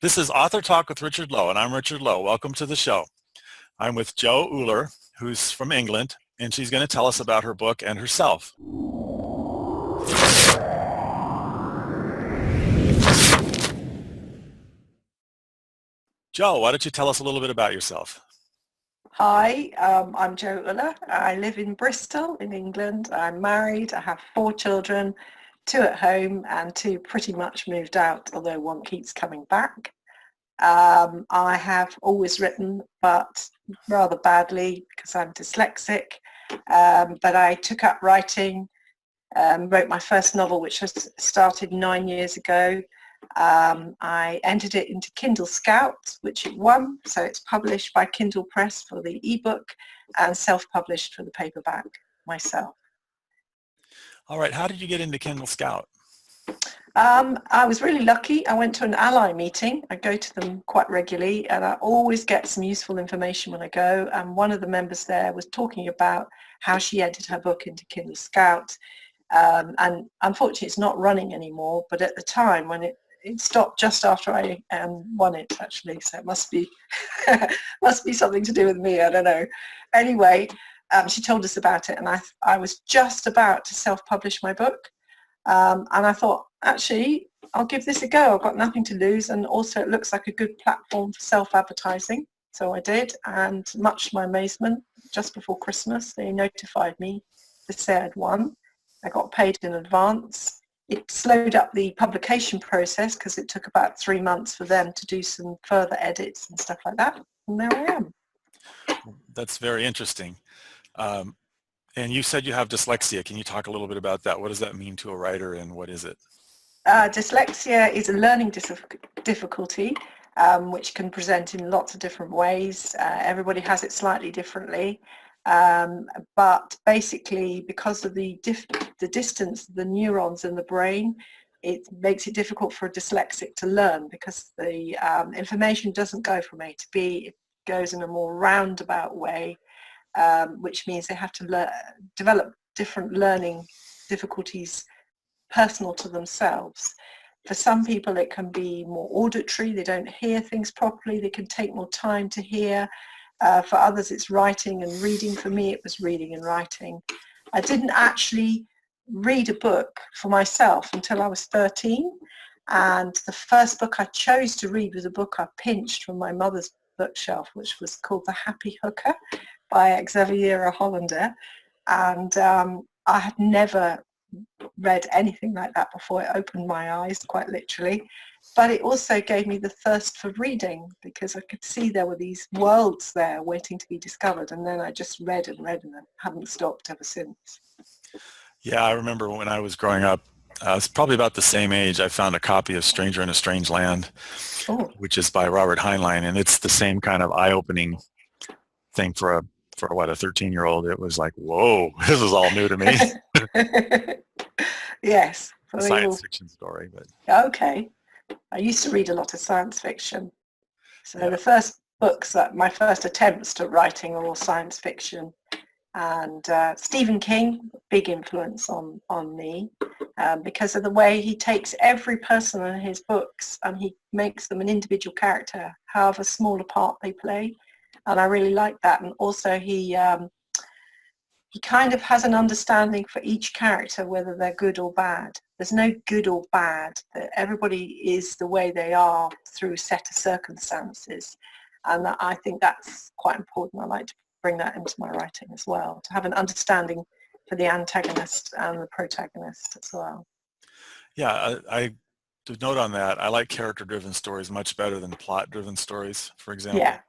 This is Author Talk with Richard Lowe, and I'm Richard Lowe. Welcome to the show. I'm with Jo Ullah, who's from England, and she's going to tell us about her book and herself. Jo, why don't you tell us a little bit about yourself? Hi, I'm Jo Ullah. I live in Bristol in England. I'm married. I have 4 children, 2 at home and 2 pretty much moved out, although one keeps coming back. I have always written, but rather badly because I'm dyslexic. But I took up writing, wrote my first novel, which was started 9 years ago. I entered it into Kindle Scout, which it won, so it's published by Kindle Press for the ebook and self-published for the paperback myself. All right, how did you get into Kindle Scout? I was really lucky. I went to an ally meeting. I go to them quite regularly and I always get some useful information when I go, and one of the members there was talking about how she entered her book into Kindle Scout, and unfortunately it's not running anymore, but at the time when it stopped just after I won it, actually, so it must be must be something to do with me, I don't know. Anyway, she told us about it, and I was just about to self-publish my book, and I thought, actually, I'll give this a go. I've got nothing to lose, and also it looks like a good platform for self-advertising. So I did, and much to my amazement, just before Christmas, they notified me to say I'd won. I got paid in advance. It slowed up the publication process because it took about 3 months for them to do some further edits and stuff like that. And there I am. That's very interesting. And you said you have dyslexia. Can you talk a little bit about that? What does that mean to a writer, and what is it? Dyslexia is a learning difficulty, which can present in lots of different ways. Everybody has it slightly differently. But basically, because of the distance of the neurons in the brain, it makes it difficult for a dyslexic to learn because the information doesn't go from A to B. It goes in a more roundabout way, which means they have to develop different learning difficulties personal to themselves. For some people it can be more auditory, they don't hear things properly, they can take more time to hear. For others it's writing and reading. For me it was reading and writing. I didn't actually read a book for myself until I was 13, and the first book I chose to read was a book I pinched from my mother's bookshelf, which was called The Happy Hooker by Xaviera Hollander, and I had never read anything like that before. It opened my eyes, quite literally, but it also gave me the thirst for reading because I could see there were these worlds there waiting to be discovered, and then I just read and read and I haven't stopped ever since. Yeah, I remember when I was growing up, I was probably about the same age, I found a copy of Stranger in a Strange Land, which is by Robert Heinlein, and it's the same kind of eye-opening thing for a 13-year-old. It was like, whoa, this is all new to me. Yes. A science fiction story, but okay. I used to read a lot of science fiction. So yeah. The first books, my first attempts at writing are all science fiction. And Stephen King, big influence on me because of the way he takes every person in his books and he makes them an individual character, however small a part they play. And I really like that. And also he kind of has an understanding for each character, whether they're good or bad. There's no good or bad. Everybody is the way they are through a set of circumstances. And I think that's quite important. I like to bring that into my writing as well, to have an understanding for the antagonist and the protagonist as well. Yeah, I to note on that, I like character-driven stories much better than plot-driven stories, for example. Yeah.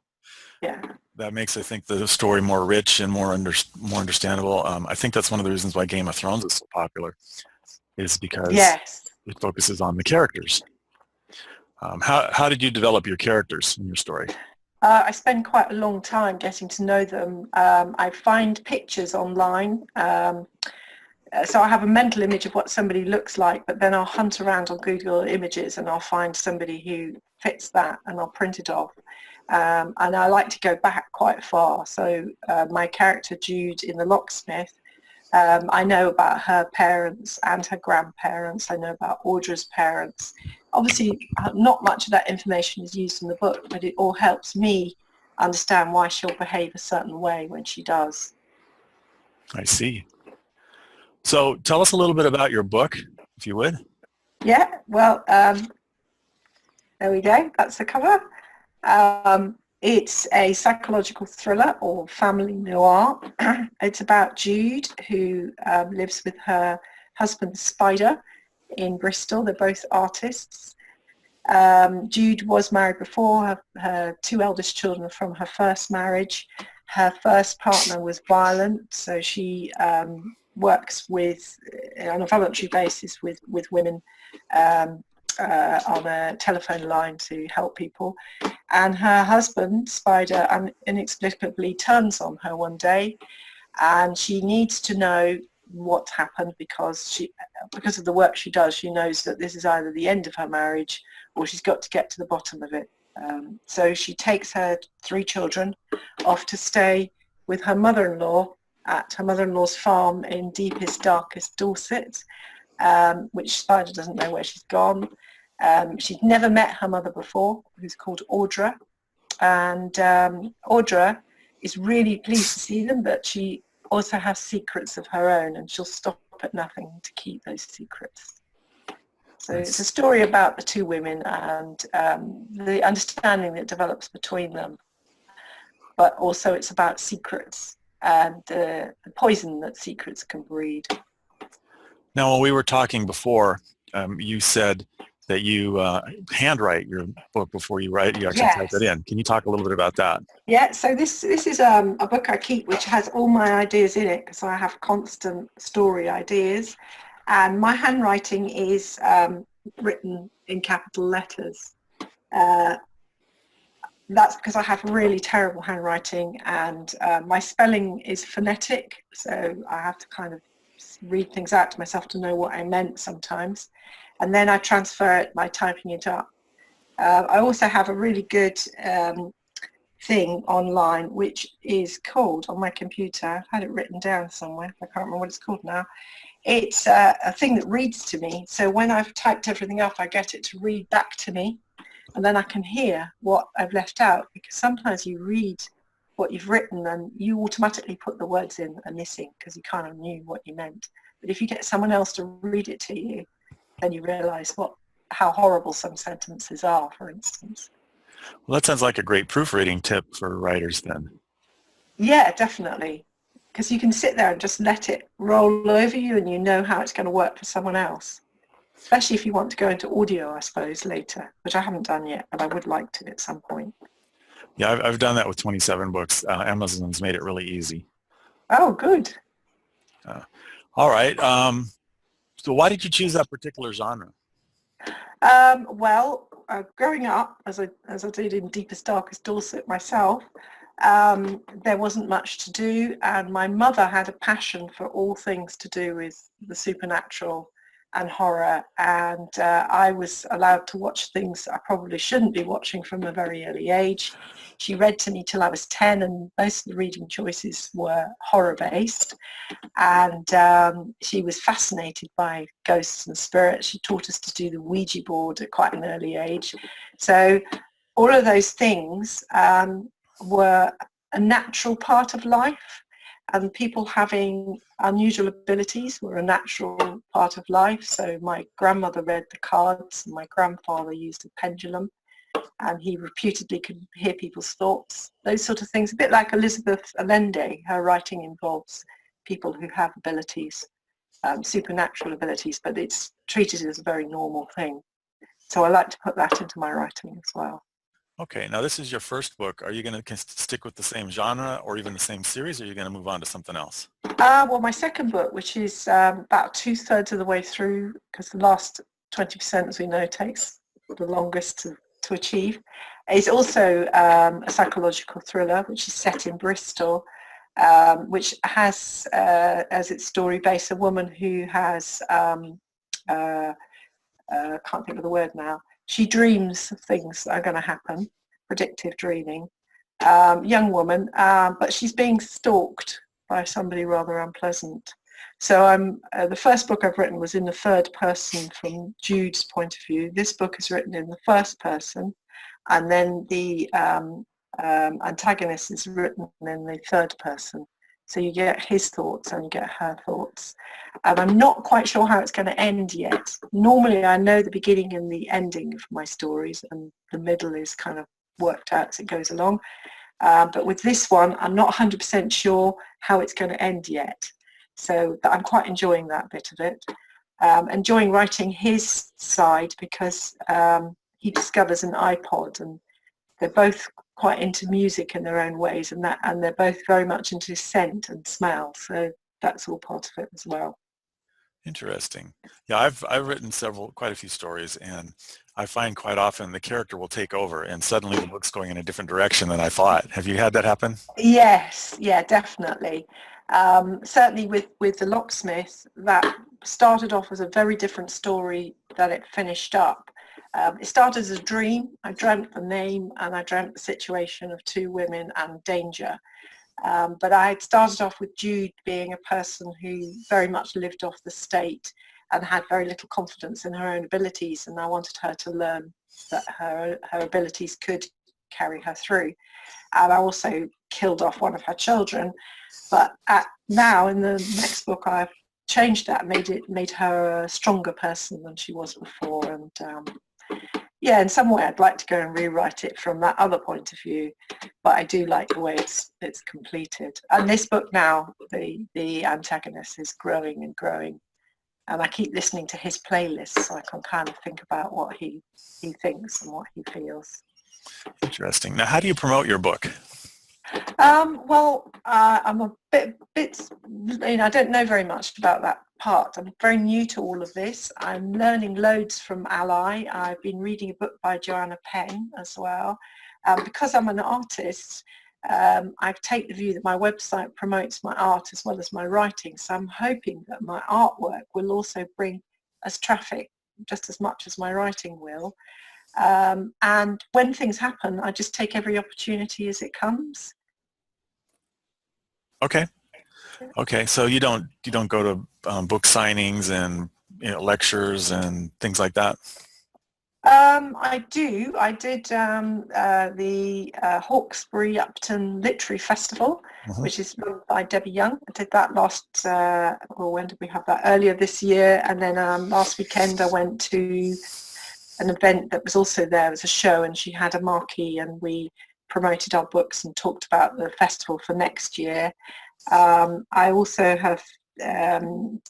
That makes, I think, the story more rich and more understandable. I think that's one of the reasons why Game of Thrones is so popular, is because it focuses on the characters. How did you develop your characters in your story? I spend quite a long time getting to know them. I find pictures online. So I have a mental image of what somebody looks like, but then I'll hunt around on Google Images and I'll find somebody who fits that and I'll print it off. And I like to go back quite far. So my character Jude in The Locksmith, I know about her parents and her grandparents. I know about Audra's parents. Obviously, not much of that information is used in the book, but it all helps me understand why she'll behave a certain way when she does. I see. So tell us a little bit about your book, if you would. Yeah, well, there we go. That's the cover. It's a psychological thriller or family noir. It's about Jude, who lives with her husband Spider in Bristol. They're both artists. Jude was married before. Her two eldest children are from her first marriage. Her first partner was violent, so she works on a voluntary basis with women on a telephone line to help people. And her husband, Spider, inexplicably turns on her one day, and she needs to know what happened because of the work she does. She knows that this is either the end of her marriage or she's got to get to the bottom of it. So she takes her 3 children off to stay with her mother-in-law at her mother-in-law's farm in deepest, darkest Dorset, which Spider doesn't know where she's gone. She'd never met her mother before, who's called Audra. And Audra is really pleased to see them, but she also has secrets of her own, and she'll stop at nothing to keep those secrets. So it's a story about the 2 women and the understanding that develops between them. But also it's about secrets and the poison that secrets can breed. Now, when we were talking before, you said that you handwrite your book before you write. You actually type it in. Can you talk a little bit about that? Yeah, so this is a book I keep which has all my ideas in it because I have constant story ideas, and my handwriting is written in capital letters. That's because I have really terrible handwriting, and my spelling is phonetic, so I have to kind of read things out to myself to know what I meant sometimes, and then I transfer it by typing it up. I also have a really good thing online which is called, on my computer, I've had it written down somewhere, I can't remember what it's called now. It's a thing that reads to me, so when I've typed everything up I get it to read back to me, and then I can hear what I've left out, because sometimes you read what you've written and you automatically put the words in that are missing because you kind of knew what you meant. But if you get someone else to read it to you, then you realise how horrible some sentences are, for instance. Well, that sounds like a great proofreading tip for writers then. Yeah, definitely. Because you can sit there and just let it roll over you and you know how it's going to work for someone else. Especially if you want to go into audio, I suppose, later, which I haven't done yet, but I would like to at some point. Yeah, I've done that with 27 books. Amazon's made it really easy. Oh, good. All right. So why did you choose that particular genre? Well, growing up, as I did in deepest, darkest Dorset myself, there wasn't much to do, and my mother had a passion for all things to do with the supernatural and horror, and I was allowed to watch things I probably shouldn't be watching from a very early age. She read to me till I was 10, and most of the reading choices were horror-based, and she was fascinated by ghosts and spirits. She taught us to do the Ouija board at quite an early age. So all of those things were a natural part of life, and people having unusual abilities were a natural part of life. So my grandmother read the cards, and my grandfather used a pendulum, and he reputedly could hear people's thoughts. Those sort of things, a bit like Elizabeth Allende. Her writing involves people who have abilities, supernatural abilities, but it's treated as a very normal thing. So I like to put that into my writing as well. Okay, now this is your first book. Are you going to stick with the same genre or even the same series, or are you going to move on to something else? Well, my second book, which is about 2/3 of the way through, because the last 20%, as we know, takes the longest to achieve, is also a psychological thriller, which is set in Bristol, which has as its story base a woman who has, can't think of the word now, she dreams of things that are going to happen, predictive dreaming, young woman, but she's being stalked by somebody rather unpleasant. So I'm the first book I've written was in the third person from Jude's point of view. This book is written in the first person, and then the antagonist is written in the third person. So you get his thoughts and you get her thoughts. And I'm not quite sure how it's going to end yet. Normally I know the beginning and the ending of my stories, and the middle is kind of worked out as it goes along. But with this one, I'm not 100% sure how it's going to end yet. So I'm quite enjoying that bit of it. Enjoying writing his side because he discovers an iPod, and they're both quite into music in their own ways, and they're both very much into scent and smell. So that's all part of it as well. Interesting. Yeah, I've written quite a few stories, and I find quite often the character will take over, and suddenly the book's going in a different direction than I thought. Have you had that happen? Yes, yeah, definitely. Certainly with The Locksmith, that started off as a very different story that it finished up. It started as a dream. I dreamt the name and I dreamt the situation of two women and danger. But I had started off with Jude being a person who very much lived off the state and had very little confidence in her own abilities, and I wanted her to learn that her abilities could carry her through. And I also killed off one of her children. But now in the next book I've changed that, made her a stronger person than she was before. And yeah, in some way I'd like to go and rewrite it from that other point of view, but I do like the way it's completed. And this book now, the antagonist is growing and growing, and I keep listening to his playlists so I can kind of think about what he thinks and what he feels. Interesting. Now, how do you promote your book? Well, I'm a bit, I don't know very much about that part. I'm very new to all of this. I'm learning loads from Ally. I've been reading a book by Joanna Penn as well. Because I'm an artist, I take the view that my website promotes my art as well as my writing. So I'm hoping that my artwork will also bring us traffic just as much as my writing will. And when things happen, I just take every opportunity as it comes. Okay. Okay. So you don't go to book signings and lectures and things like that? I do. I did the Hawkesbury Upton Literary Festival, which is run by Debbie Young. I did that when did we have that? Earlier this year. And then last weekend I went to an event that was also there. It was a show, and she had a marquee, and we promoted our books and talked about the festival for next year. I also have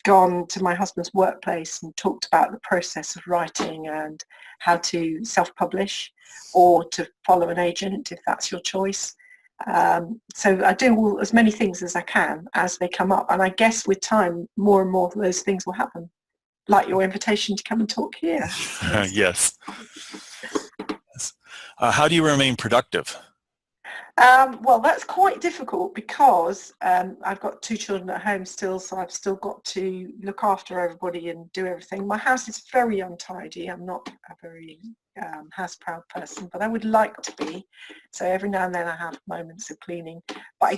gone to my husband's workplace and talked about the process of writing and how to self-publish or to follow an agent if that's your choice. So I do as many things as I can as they come up, and I guess with time more and more of those things will happen, like your invitation to come and talk here. Yes. How do you remain productive? Well, that's quite difficult because I've got two children at home still, so I've still got to look after everybody and do everything. My house is very untidy. I'm not a very house-proud person, but I would like to be. So every now and then I have moments of cleaning. But I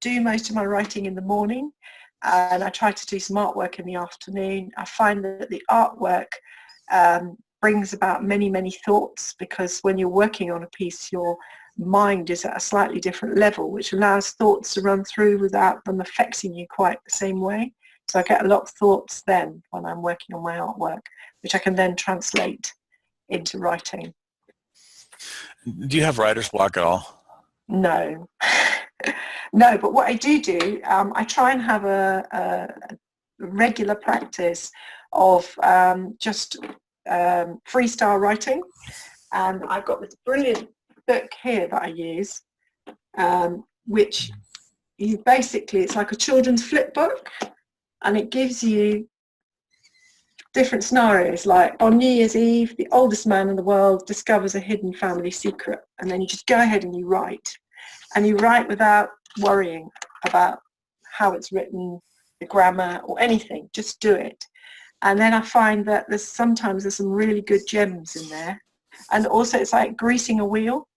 do most of my writing in the morning, and I try to do some artwork in the afternoon. I find that the artwork brings about many, many thoughts, because when you're working on a piece, your mind is at a slightly different level, which allows thoughts to run through without them affecting you quite the same way. So I get a lot of thoughts then when I'm working on my artwork, which I can then translate into writing. Do you have writer's block at all? No. No, but what I do, I try and have a regular practice of just freestyle writing. And I've got this brilliant book here that I use, which it's like a children's flip book, and it gives you different scenarios, like on New Year's Eve, the oldest man in the world discovers a hidden family secret, and then you just go ahead and you write without worrying about how it's written, the grammar or anything. Just do it. And then I find that there's some really good gems in there. And also it's like greasing a wheel.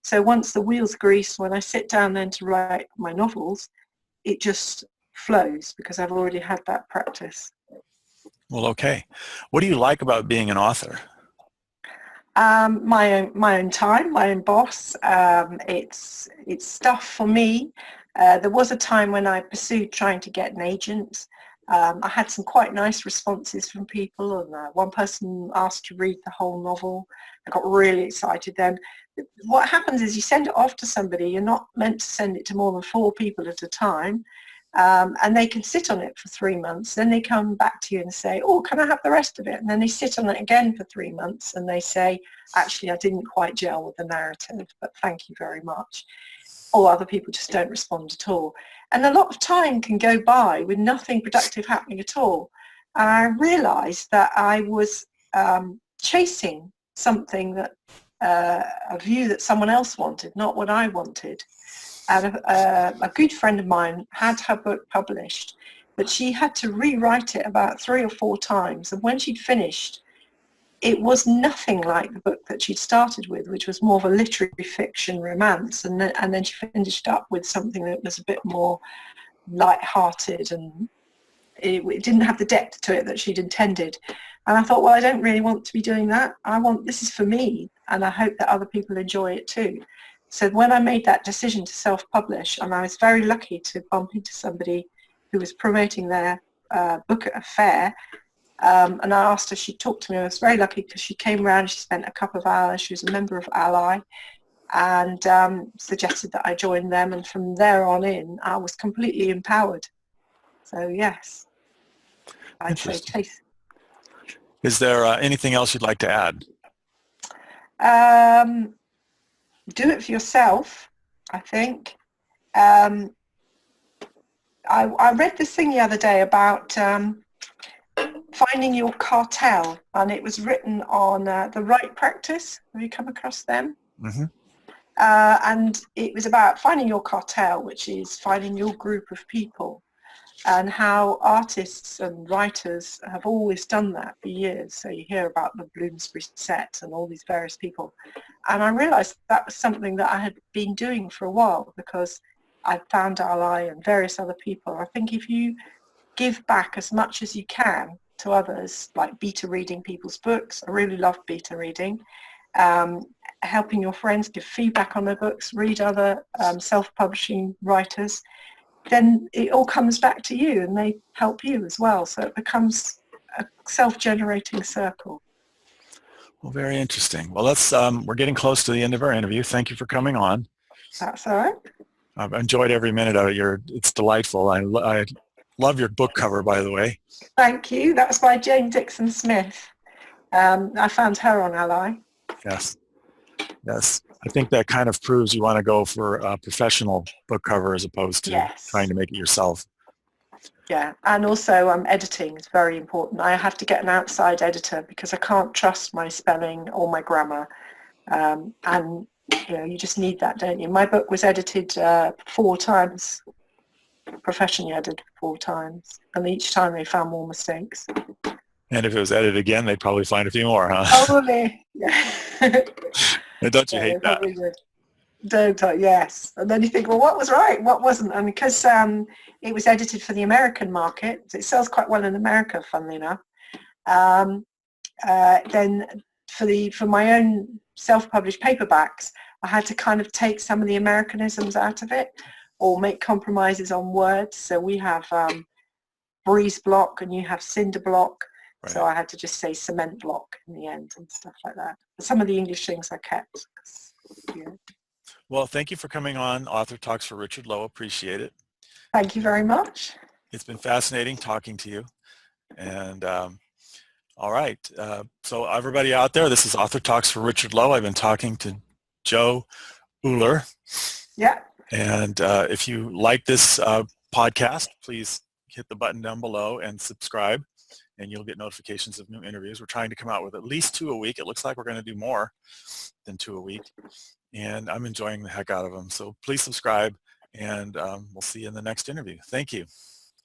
So once the wheel's greased, when I sit down then to write my novels, it just flows because I've already had that practice. Well, okay. What do you like about being an author? My own time, my own boss. It's stuff for me. There was a time when I pursued trying to get an agent. I had some quite nice responses from people, and one person asked to read the whole novel. I got really excited then. What happens is you send it off to somebody. You're not meant to send it to more than 4 people at a time. And they can sit on it for 3 months. Then they come back to you and say, oh, can I have the rest of it? And then they sit on it again for 3 months and they say, actually, I didn't quite gel with the narrative, but thank you very much. Or other people just don't respond at all. And a lot of time can go by with nothing productive happening at all. And I realised that I was chasing something that, a view that someone else wanted, not what I wanted. And a good friend of mine had her book published, but she had to rewrite it about 3 or 4 times. And when she'd finished, it was nothing like the book that she'd started with, which was more of a literary fiction romance. And then she finished up with something that was a bit more light-hearted, and it didn't have the depth to it that she'd intended. And I thought, well, I don't really want to be doing that. This is for me, and I hope that other people enjoy it too. So when I made that decision to self-publish, and I was very lucky to bump into somebody who was promoting their book at a fair, and I asked her, she talked to me. I was very lucky because she came around, she spent a couple of hours, she was a member of Ally, and suggested that I join them, and from there on in, I was completely empowered. So yes, I'd say taste. Is there anything else you'd like to add? Do it for yourself, I think. I read this thing the other day about finding your cartel, and it was written on the right practice. Have you come across them? Mm-hmm. And it was about finding your cartel, which is finding your group of people, and how artists and writers have always done that for years. So you hear about the Bloomsbury set and all these various people. And I realised that was something that I had been doing for a while, because I found Ally and various other people. I think if you give back as much as you can to others, like beta reading people's books, I really love beta reading, helping your friends, give feedback on their books, read other self-publishing writers, then it all comes back to you and they help you as well. So it becomes a self-generating circle. Well, very interesting. Well, we're getting close to the end of our interview. Thank you for coming on. That's all right. I've enjoyed every minute of it. It's delightful. I love your book cover, by the way. Thank you. That was by Jane Dixon Smith. I found her on Ally. Yes. Yes. I think that kind of proves you want to go for a professional book cover as opposed to trying to make it yourself. Yeah, and also editing is very important. I have to get an outside editor because I can't trust my spelling or my grammar. And you just need that, don't you? My book was edited 4 times, professionally edited 4 times, and each time they found more mistakes. And if it was edited again, they'd probably find a few more, huh? Probably, yeah. And don't you hate that? Don't I? Yes. And then you think, well, what was right? What wasn't? And because it was edited for the American market, it sells quite well in America, funnily enough. Then for my own self-published paperbacks, I had to kind of take some of the Americanisms out of it, or make compromises on words. So we have breeze block and you have cinder block. Right. So I had to just say cement block in the end and stuff like that. But some of the English things I kept. Yeah. Well, thank you for coming on Author Talks for Richard Lowe. Appreciate it. Thank you very much. It's been fascinating talking to you. And all right. So everybody out there, this is Author Talks for Richard Lowe. I've been talking to Jo Ullah. Yeah. And if you like this podcast, please hit the button down below and subscribe, and you'll get notifications of new interviews. We're trying to come out with at least 2 a week. It looks like we're going to do more than 2 a week, and I'm enjoying the heck out of them. So please subscribe, and we'll see you in the next interview. Thank you.